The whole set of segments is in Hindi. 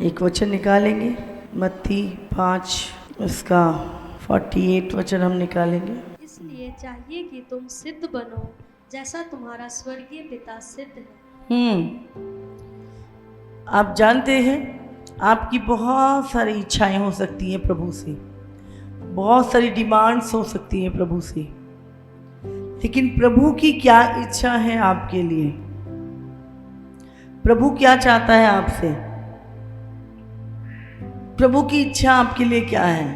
एक वचन निकालेंगे, मत्ती 5 उसका 48 वचन हम निकालेंगे। इसलिए चाहिए कि तुम सिद्ध बनो जैसा तुम्हारा स्वर्गीय पिता सिद्ध है। आप जानते हैं आपकी बहुत सारी इच्छाएं हो सकती हैं प्रभु से, बहुत सारी डिमांड्स हो सकती हैं प्रभु से, लेकिन प्रभु की क्या इच्छा है आपके लिए? प्रभु क्या चाहता है आपसे? प्रभु की इच्छा आपके लिए क्या है?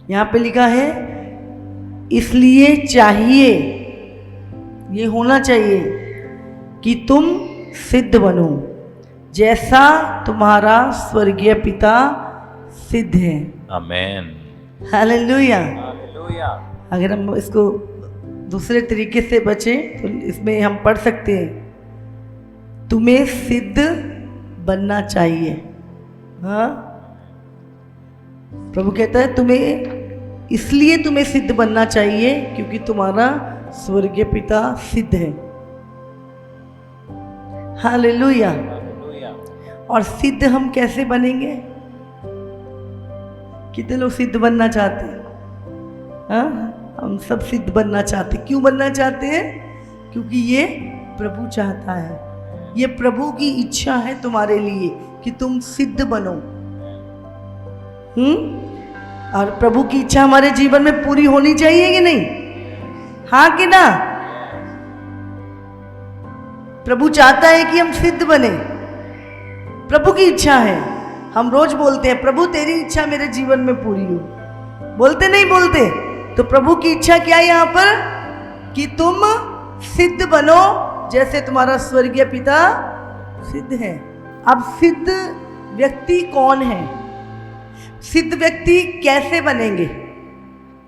यहां पे लिखा है इसलिए चाहिए, ये होना चाहिए कि तुम सिद्ध बनो जैसा तुम्हारा स्वर्गीय पिता सिद्ध है। आमेन। हालेलुया। हालेलुया। अगर हम इसको दूसरे तरीके से बचे तो इसमें हम पढ़ सकते हैं तुम्हें सिद्ध बनना चाहिए। हाँ, प्रभु कहता है इसलिए तुम्हें सिद्ध बनना चाहिए क्योंकि तुम्हारा स्वर्गीय पिता सिद्ध है। हालेलुया। और सिद्ध हम कैसे बनेंगे? कितने लोग सिद्ध बनना चाहते हैं? हाँ, हम सब सिद्ध बनना चाहते हैं। क्यों बनना चाहते हैं? क्योंकि ये प्रभु चाहता है, ये प्रभु की इच्छा है तुम्हारे लिए कि तुम सिद्ध बनो। और प्रभु की इच्छा हमारे जीवन में पूरी होनी चाहिए कि नहीं? हाँ कि ना? प्रभु चाहता है कि हम सिद्ध बने, प्रभु की इच्छा है। हम रोज बोलते हैं प्रभु तेरी इच्छा मेरे जीवन में पूरी हो, बोलते नहीं बोलते? तो प्रभु की इच्छा क्या है यहाँ पर? कि तुम सिद्ध बनो जैसे तुम्हारा स्वर्गीय पिता सिद्ध है। अब सिद्ध व्यक्ति कौन है? सिद्ध व्यक्ति कैसे बनेंगे?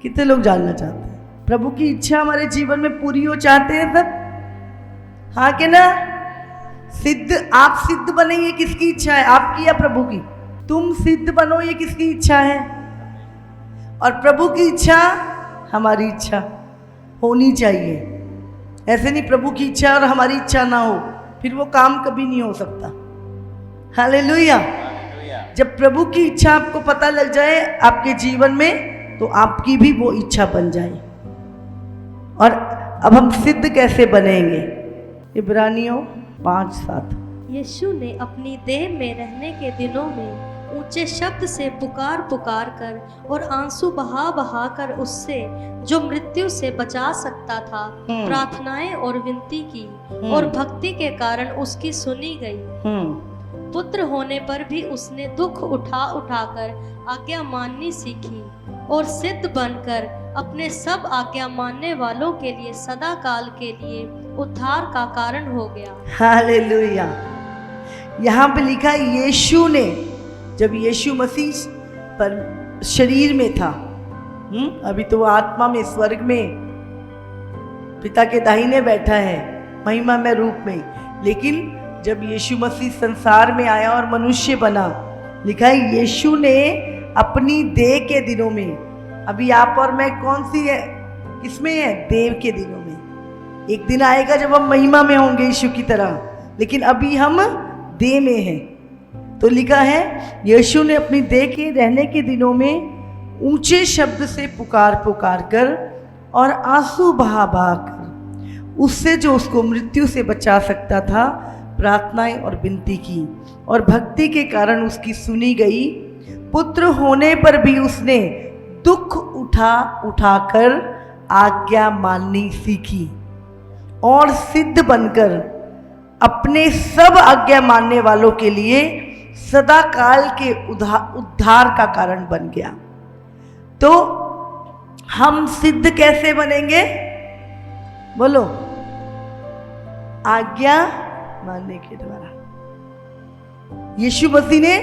कितने लोग जानना चाहते हैं? प्रभु की इच्छा हमारे जीवन में पूरी हो चाहते हैं सब? हाँ कि ना? आप सिद्ध बने, ये किसकी इच्छा है? आपकी या प्रभु की? तुम सिद्ध बनो, ये किसकी इच्छा है? और प्रभु की इच्छा हमारी इच्छा होनी चाहिए। ऐसे नहीं प्रभु की इच्छा और हमारी इच्छा ना हो, फिर वो काम कभी नहीं हो सकता। हालेलुया। जब प्रभु की इच्छा आपको पता लग जाए आपके जीवन में, तो आपकी भी वो इच्छा बन जाए। और अब हम सिद्ध कैसे बनेंगे? इब्रानियों 5:7। यीशु ने अपनी देह में रहने के दिनों में ऊंचे शब्द से पुकार पुकार कर और आंसू बहा बहा कर उससे जो मृत्यु से बचा सकता था प्रार्थनाएं और विनती की, और भक्ति के कारण उसकी सुनी गई। पुत्र होने पर भी उसने दुख उठा उठाकर आज्ञा माननी सीखी और सिद्ध बनकर अपने सब आज्ञा मानने वालों के लिए सदा काल के लिए उद्धार का कारण हो गया। हालेलुया। यहाँ पे लिखा यीशु ने, जब यीशु मसीह पर शरीर में था, अभी तो आत्मा में स्वर्ग में पिता के दाहिने बैठा है महिमा में रूप में, लेकिन जब यीशु मसीह संसार में आया और मनुष्य बना, लिखा है यीशु ने अपनी देह के दिनों में, अभी आप और मैं कौन सी है, किसमें है? देव के दिनों में। एक दिन आएगा जब हम महिमा में होंगे यीशु की तरह, लेकिन अभी हम देह में हैं। तो लिखा है यीशु ने अपनी देह के रहने के दिनों में ऊंचे शब्द से पुकार पुकार कर और आंसू बहा बहा कर उससे जो उसको मृत्यु से बचा सकता था प्रार्थनाएं और विनती की, और भक्ति के कारण उसकी सुनी गई। पुत्र होने पर भी उसने दुख उठा उठाकर आज्ञा माननी सीखी और सिद्ध बनकर अपने सब आज्ञा मानने वालों के लिए सदा काल के उद्धार का कारण बन गया। तो हम सिद्ध कैसे बनेंगे? बोलो। आज्ञा मानने के द्वारा। यीशु मसीह ने,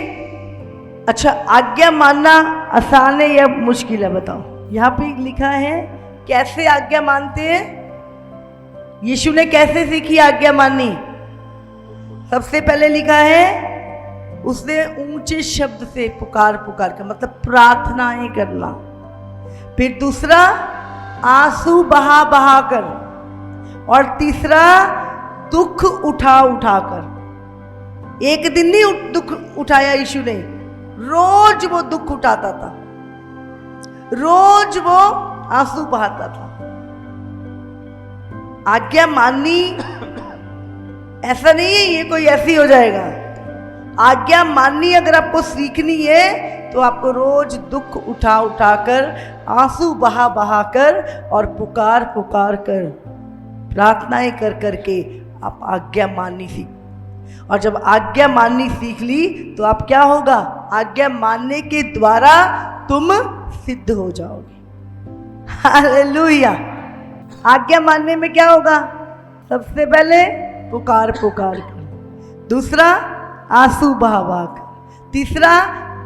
अच्छा आज्ञा मानना आसान है या मुश्किल है? बताओ। यहाँ पे लिखा है कैसे आज्ञा मानते हैं। यीशु ने कैसे सीखी आज्ञा माननी? सबसे पहले लिखा है उसने ऊंचे शब्द से पुकार पुकार कर, मतलब प्रार्थनाएं करना। फिर दूसरा आंसू बहा बहा कर, और तीसरा दुख उठा उठा कर। एक दिन नहीं दुख उठाया यीशु ने, रोज वो दुख उठाता था, रोज वो आंसू बहाता था। आज्ञा माननी ऐसा नहीं है ये कोई ऐसी हो जाएगा। आज्ञा माननी अगर आपको सीखनी है तो आपको रोज दुख उठा उठा कर, आंसू बहा बहा कर और पुकार पुकार कर, प्रार्थनाएं कर करके आप आज्ञा माननी सीख। और जब आज्ञा माननी सीख ली तो आप क्या होगा, आज्ञा मानने के द्वारा तुम सिद्ध हो जाओगे। हालेलुया। आज्ञा मानने में क्या होगा, सबसे पहले पुकार पुकार कर, दूसरा आंसू बहा बहा कर, तीसरा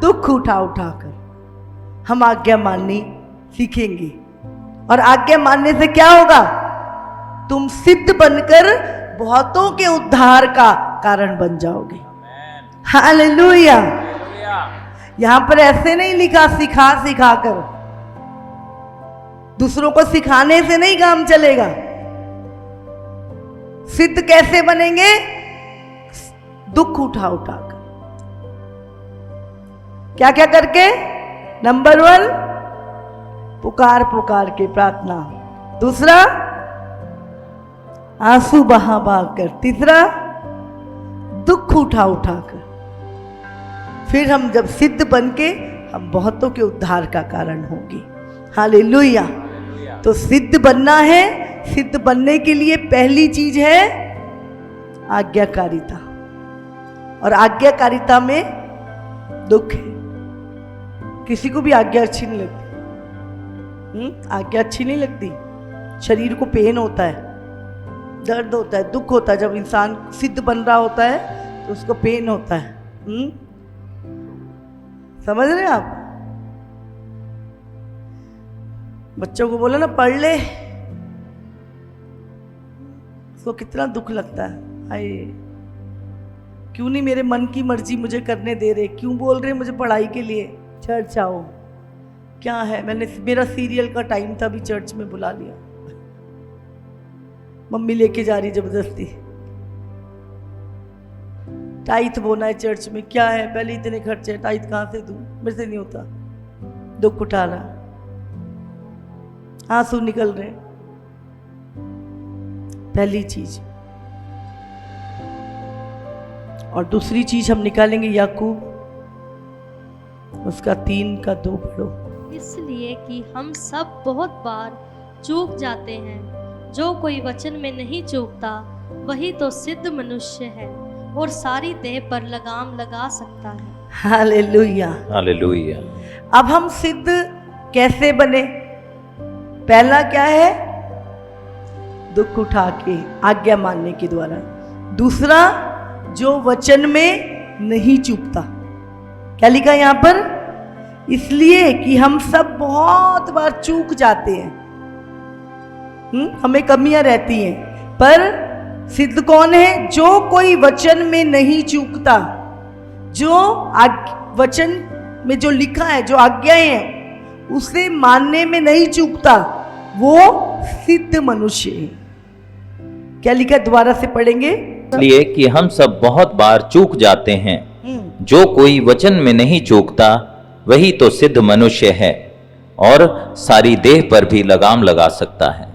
दुख उठा उठा कर हम आज्ञा माननी सीखेंगे। और आज्ञा मानने से क्या होगा, तुम सिद्ध बनकर बहुतों के उद्धार का कारण बन जाओगे। हालेलुया। यहां पर ऐसे नहीं लिखा सिखा सिखा कर, दूसरों को सिखाने से नहीं काम चलेगा। सिद्ध कैसे बनेंगे, दुख उठा उठा कर, क्या क्या करके, नंबर 1 पुकार पुकार के प्रार्थना, दूसरा आंसू बहा बहा कर, तीसरा दुख उठा उठा कर। फिर हम जब सिद्ध बन के हम बहुतों के उद्धार का कारण होंगे। हालेलुया। तो सिद्ध बनना है, सिद्ध बनने के लिए पहली चीज है आज्ञाकारिता, और आज्ञाकारिता में दुख है। किसी को भी आज्ञा अच्छी नहीं लगती, आज्ञा अच्छी नहीं लगती। शरीर को पेन होता है, दर्द होता है, दुख होता है। जब इंसान सिद्ध बन रहा होता है तो उसको पेन होता है। समझ रहे हैं आप? बच्चों को बोला ना पढ़ ले, उसको कितना दुख लगता है, हाय क्यों नहीं मेरे मन की मर्जी मुझे करने दे रहे, क्यों बोल रहे मुझे पढ़ाई के लिए, चर्च आओ। क्या है, मेरा सीरियल का टाइम था, अभी चर्च में बुला लिया, मम्मी लेके जा रही जबरदस्ती। टाइट बोना है चर्च में, क्या है पहले इतने खर्चे, टाइट कहां से दूं, मेरे से नहीं होता। दुख उठा रहा, आंसू निकल रहे। पहली चीज। और दूसरी चीज हम निकालेंगे याकूब उसका 3:2 पढ़ो। इसलिए कि हम सब बहुत बार चूक जाते हैं, जो कोई वचन में नहीं चूकता वही तो सिद्ध मनुष्य है और सारी देह पर लगाम लगा सकता है। हालेलुया। हालेलुया। अब हम सिद्ध कैसे बने? पहला क्या है, दुख उठा के आज्ञा मानने के द्वारा। दूसरा, जो वचन में नहीं चूकता। क्या लिखा यहां पर? इसलिए कि हम सब बहुत बार चूक जाते हैं, हमें कमियां रहती हैं, पर सिद्ध कौन है? जो कोई वचन में नहीं चूकता, जो वचन में जो लिखा है, जो आज्ञाएं हैं उसे मानने में नहीं चूकता, वो सिद्ध मनुष्य है। क्या लिखा है, दोबारा से पढ़ेंगे। इसलिए कि हम सब बहुत बार चूक जाते हैं, जो कोई वचन में नहीं चूकता वही तो सिद्ध मनुष्य है और सारी देह पर भी लगाम लगा सकता है।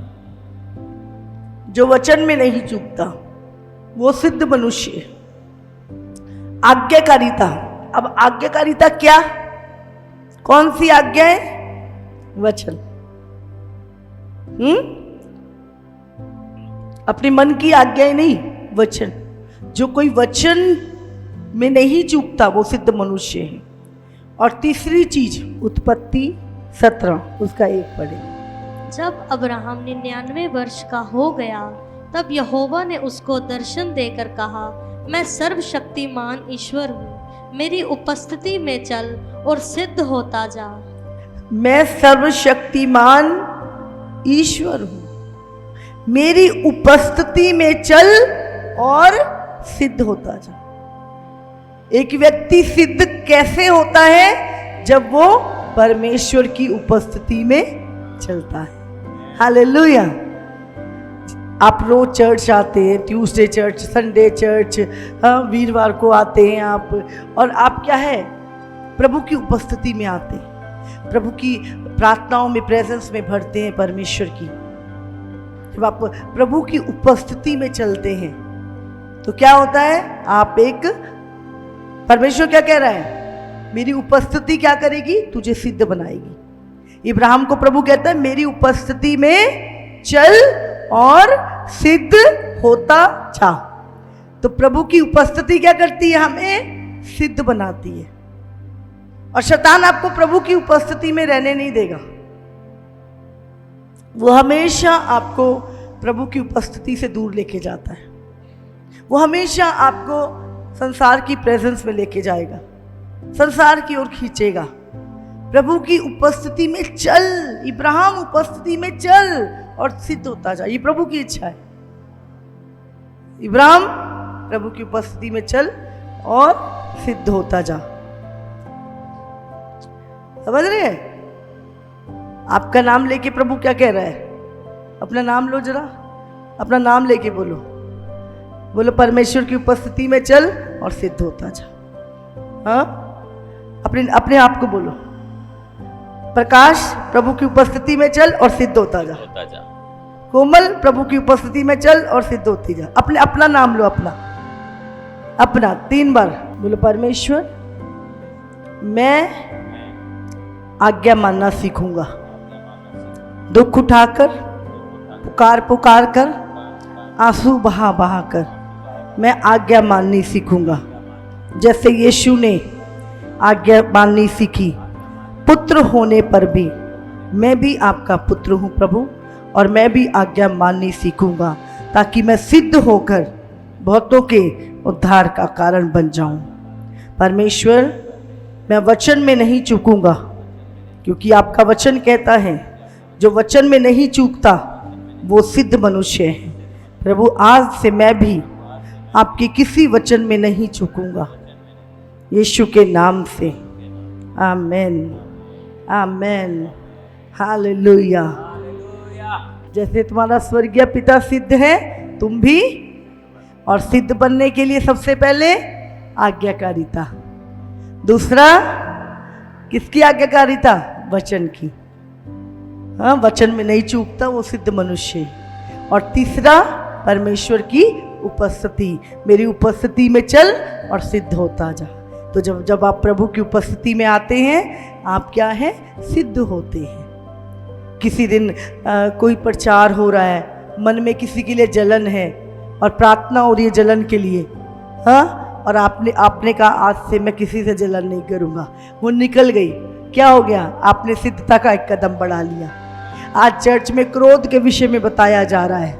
जो वचन में नहीं चूकता वो सिद्ध मनुष्य है। आज्ञाकारिता। अब आज्ञाकारिता क्या, कौन सी आज्ञा है? वचन। अपने मन की आज्ञाएं नहीं, वचन। जो कोई वचन में नहीं चूकता वो सिद्ध मनुष्य है। और तीसरी चीज, उत्पत्ति 17 उसका 1 पढ़े। जब अब्राहम 99 वर्ष का हो गया तब यहोवा ने उसको दर्शन देकर कहा, मैं सर्वशक्तिमान ईश्वर हूँ, मेरी उपस्थिति में चल और सिद्ध होता जा। मैं सर्वशक्तिमान ईश्वर हूँ, मेरी उपस्थिति में चल और सिद्ध होता जा। एक व्यक्ति सिद्ध कैसे होता है? जब वो परमेश्वर की उपस्थिति में चलता है। हालेलुया। आप रोज चर्च आते हैं, ट्यूसडे चर्च, संडे चर्च, हाँ, वीरवार को आते हैं आप, और आप क्या है, प्रभु की उपस्थिति में आते हैं, प्रभु की प्रार्थनाओं में, प्रेजेंस में भरते हैं परमेश्वर की। जब आप प्रभु की उपस्थिति में चलते हैं तो क्या होता है, आप एक, परमेश्वर क्या कह रहा है, मेरी उपस्थिति क्या करेगी, तुझे सिद्ध बनाएगी। इब्राहिम को प्रभु कहता है मेरी उपस्थिति में चल और सिद्ध होता जा। तो प्रभु की उपस्थिति क्या करती है, हमें सिद्ध बनाती है। और शैतान आपको प्रभु की उपस्थिति में रहने नहीं देगा, वो हमेशा आपको प्रभु की उपस्थिति से दूर लेके जाता है, वो हमेशा आपको संसार की प्रेजेंस में लेके जाएगा, संसार की ओर खींचेगा। प्रभु की उपस्थिति में चल, इब्राहिम उपस्थिति में चल और सिद्ध होता जा, ये प्रभु की इच्छा है। इब्राहिम प्रभु की उपस्थिति में चल और सिद्ध होता जा। समझ रहे हैं? आपका नाम लेके प्रभु क्या कह रहा है, अपना नाम लो जरा, अपना नाम लेके बोलो, बोलो परमेश्वर की उपस्थिति में चल और सिद्ध होता जा। हाँ, अपने आप को बोलो, प्रकाश प्रभु की उपस्थिति में चल और सिद्ध होता जा। कोमल प्रभु की उपस्थिति में चल और सिद्ध होती जा। अपना नाम लो, अपना 3 बार बोलो, परमेश्वर मैं आज्ञा मानना सीखूंगा, दुख उठाकर, पुकार कर, आंसू बहा कर मैं आज्ञा माननी सीखूंगा। जैसे यीशु ने आज्ञा माननी सीखी, पुत्र होने पर भी मैं भी आपका पुत्र हूँ प्रभु, और मैं भी आज्ञा माननी सीखूंगा ताकि मैं सिद्ध होकर बहुतों के उद्धार का कारण बन जाऊं। परमेश्वर मैं वचन में नहीं चूकूंगा, क्योंकि आपका वचन कहता है जो वचन में नहीं चूकता वो सिद्ध मनुष्य है। प्रभु आज से मैं भी आपके किसी वचन में नहीं चूकूंगा, यीशु के नाम से, आमेन, आमेन, हालेलुया। जैसे तुम्हारा स्वर्गीय पिता सिद्ध है, तुम भी, और सिद्ध बनने के लिए सबसे पहले आज्ञाकारिता, दूसरा किसकी आज्ञाकारिता, वचन की। हाँ, वचन में नहीं चूकता वो सिद्ध मनुष्य है। और तीसरा परमेश्वर की उपस्थिति, मेरी उपस्थिति में चल और सिद्ध होता जा। तो जब आप प्रभु की उपस्थिति में आते हैं, आप क्या हैं, सिद्ध होते हैं। किसी दिन कोई प्रचार हो रहा है, मन में किसी के लिए जलन है और प्रार्थना हो रही है जलन के लिए, हाँ, और आपने कहा आज से मैं किसी से जलन नहीं करूँगा, वो निकल गई, क्या हो गया, आपने सिद्धता का एक कदम बढ़ा लिया। आज चर्च में क्रोध के विषय में बताया जा रहा है,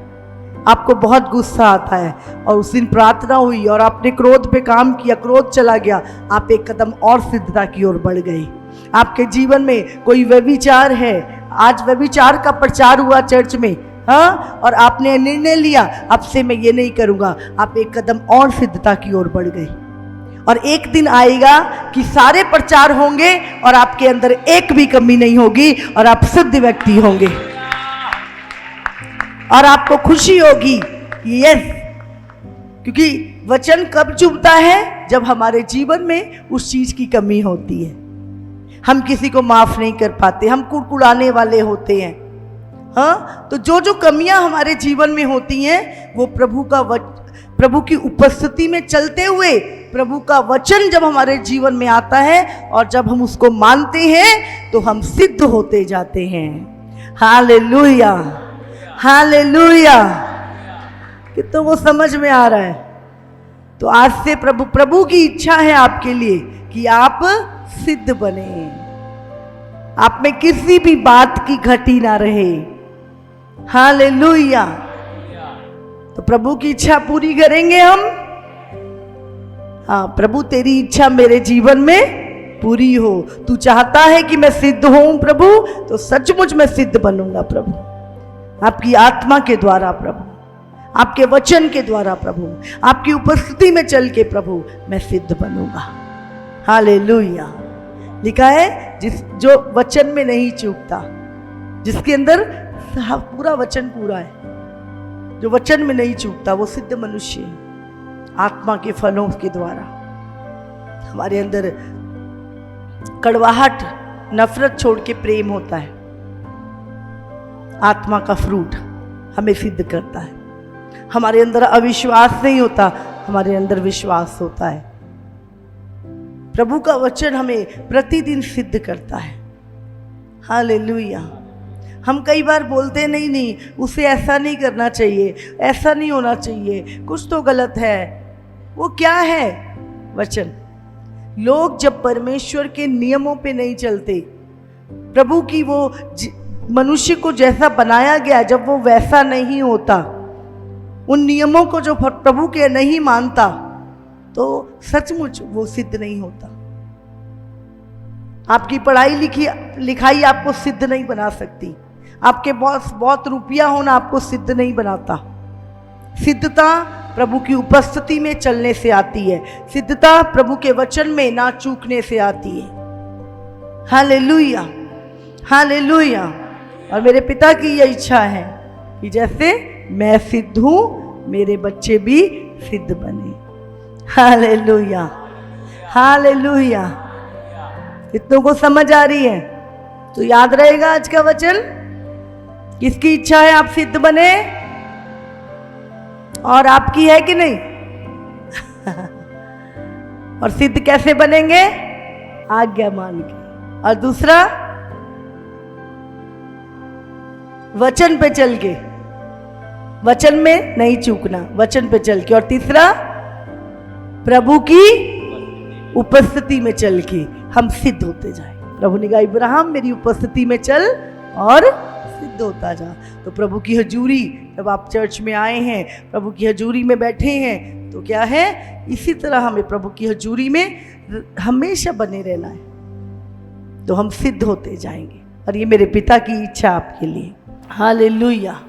आपको बहुत गुस्सा आता है और उस दिन प्रार्थना हुई और आपने क्रोध पे काम किया, क्रोध चला गया, आप एक कदम और सिद्धता की ओर बढ़ गए। आपके जीवन में कोई व्यभिचार है, आज व्यभिचार का प्रचार हुआ चर्च में, हाँ, और आपने निर्णय लिया अब से मैं ये नहीं करूँगा, आप एक कदम और सिद्धता की ओर बढ़ गए। और एक दिन आएगा कि सारे प्रचार होंगे और आपके अंदर एक भी कमी नहीं होगी और आप सिद्ध व्यक्ति होंगे और आपको खुशी होगी, यस, क्योंकि वचन कब चुभता है, जब हमारे जीवन में उस चीज की कमी होती है। हम किसी को माफ नहीं कर पाते, हम कुड़कुड़ाने वाले होते हैं, हाँ, तो जो कमियां हमारे जीवन में होती हैं वो प्रभु की उपस्थिति में चलते हुए, प्रभु का वचन जब हमारे जीवन में आता है और जब हम उसको मानते हैं तो हम सिद्ध होते जाते हैं। Hallelujah, hallelujah. कितना वो समझ में आ रहा है? तो आज से प्रभु की इच्छा है आपके लिए कि आप सिद्ध बने, आप में किसी भी बात की घटी ना रहे। हालेलुया। तो प्रभु की इच्छा पूरी करेंगे हम। हाँ, प्रभु तेरी इच्छा मेरे जीवन में पूरी हो। तू चाहता है कि मैं सिद्ध हूं प्रभु, तो सचमुच मैं सिद्ध बनूंगा प्रभु, आपकी आत्मा के द्वारा प्रभु, आपके वचन के द्वारा प्रभु, आपकी उपस्थिति में चल के प्रभु मैं सिद्ध बनूंगा। हालेलुया। लिखा है जो वचन में नहीं चूकता, जिसके अंदर पूरा वचन पूरा है, जो वचन में नहीं चूकता वो सिद्ध मनुष्य है। आत्मा के फलों के द्वारा हमारे अंदर कड़वाहट, नफरत छोड़ के प्रेम होता है। आत्मा का फ्रूट हमें सिद्ध करता है। हमारे अंदर अविश्वास नहीं होता, हमारे अंदर विश्वास होता है। प्रभु का वचन हमें प्रतिदिन सिद्ध करता है। हालेलुया। हम कई बार बोलते नहीं, उसे ऐसा नहीं करना चाहिए, ऐसा नहीं होना चाहिए, कुछ तो गलत है। वो क्या है? वचन। लोग जब परमेश्वर के नियमों पे नहीं चलते, प्रभु की वो मनुष्य को जैसा बनाया गया, जब वो वैसा नहीं होता, उन नियमों को जो प्रभु के नहीं मानता, तो सचमुच वो सिद्ध नहीं होता। आपकी पढ़ाई लिखाई आपको सिद्ध नहीं बना सकती। आपके बहुत रुपया होना आपको सिद्ध नहीं बनाता। सिद्धता प्रभु की उपस्थिति में चलने से आती है। सिद्धता प्रभु के वचन में ना चूकने से आती है। Hallelujah, hallelujah. और मेरे पिता की यह इच्छा है कि जैसे मैं सिद्ध हूं, मेरे बच्चे भी सिद्ध बने। Hallelujah, hallelujah. कितनों को समझ आ रही है? तो याद रहेगा आज का वचन। किसकी इच्छा है आप सिद्ध बने? और आपकी है कि नहीं? और सिद्ध कैसे बनेंगे? आज्ञा मान के। और दूसरा, वचन पे चल के, वचन में नहीं चूकना, वचन पे चल के। और तीसरा, प्रभु की उपस्थिति में चल के हम सिद्ध होते जाए। प्रभु ने कहा, इब्राहिम मेरी उपस्थिति में चल और सिद्ध होता जा। तो प्रभु की हजूरी, जब आप चर्च में आए हैं, प्रभु की हजूरी में बैठे हैं, तो क्या है? इसी तरह हमें प्रभु की हजूरी में हमेशा बने रहना है, तो हम सिद्ध होते जाएंगे। और ये मेरे पिता की इच्छा आपके लिए। हालेलुया।